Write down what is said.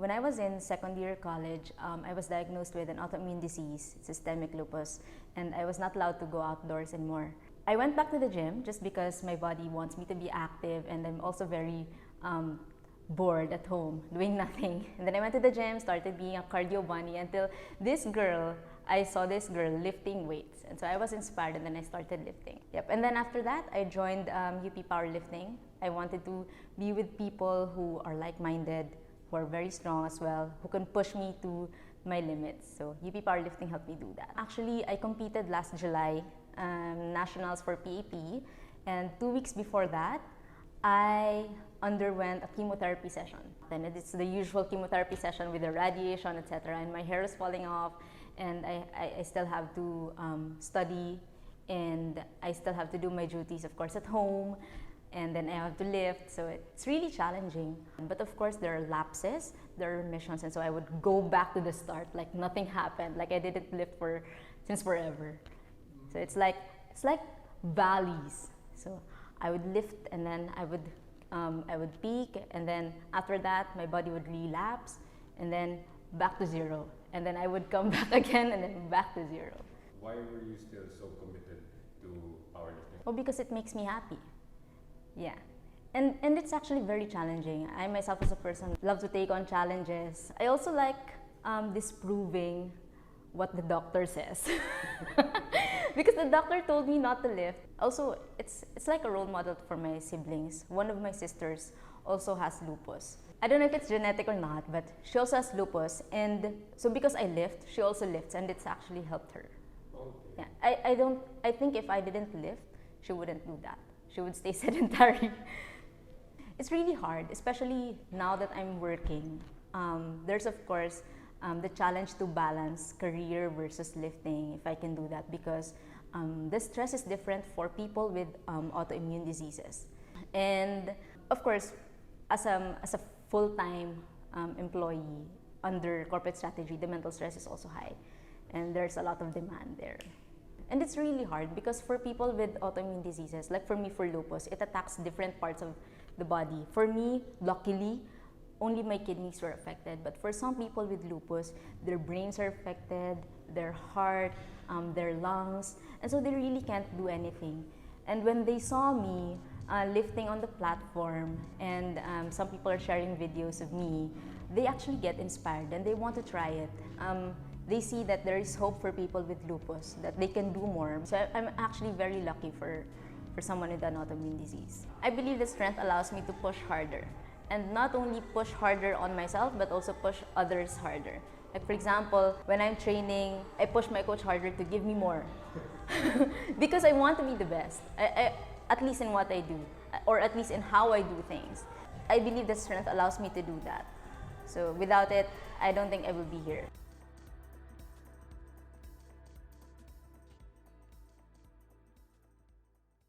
When I was in second year college, I was diagnosed with an autoimmune disease, systemic lupus, and I was not allowed to go outdoors anymore. I went back to the gym just because my body wants me to be active, and I'm also very bored at home doing nothing. And then I went to the gym, started being a cardio bunny until I saw this girl lifting weights. And so I was inspired, and then I started lifting. Yep. And then after that, I joined UP Powerlifting. I wanted to be with people who are like-minded, who are very strong as well, who can push me to my limits. So UP Powerlifting helped me do that. Actually, I competed last July, nationals for PAP, and 2 weeks before that, I underwent a chemotherapy session. Then it's the usual chemotherapy session with the radiation, etc. And my hair is falling off, and I still have to study, and I still have to do my duties, of course, at home, and then I have to lift, so it's really challenging. But of course, there are lapses, there are remissions, and so I would go back to the start like nothing happened, like I didn't lift since forever. So it's like valleys. So I would lift, and then I would peak, and then after that, my body would relapse, and then back to zero. And then I would come back again, and then back to zero. Why were you still so committed to powerlifting? Well, because it makes me happy. Yeah. And it's actually very challenging. I myself as a person love to take on challenges. I also like disproving what the doctor says. Because the doctor told me not to lift. Also, it's like a role model for my siblings. One of my sisters also has lupus. I don't know if it's genetic or not, but she also has lupus. And so because I lift, she also lifts, and it's actually helped her. Okay. Yeah. I think if I didn't lift, she wouldn't do that. She would stay sedentary. It's really hard, especially now that I'm working. There's of course the challenge to balance career versus lifting, if I can do that, because the stress is different for people with autoimmune diseases. And of course, as a full-time employee under corporate strategy, the mental stress is also high, and there's a lot of demand there. And it's really hard because for people with autoimmune diseases, like for me, for lupus, it attacks different parts of the body. For me, luckily, only my kidneys were affected. But for some people with lupus, their brains are affected, their heart, their lungs, and so they really can't do anything. And when they saw me lifting on the platform, and some people are sharing videos of me, they actually get inspired and they want to try it. They see that there is hope for people with lupus, that they can do more. So I'm actually very lucky for someone with an autoimmune disease. I believe the strength allows me to push harder, and not only push harder on myself, but also push others harder. Like for example, when I'm training, I push my coach harder to give me more. Because I want to be the best, at least in what I do, or at least in how I do things. I believe the strength allows me to do that. So without it, I don't think I will be here.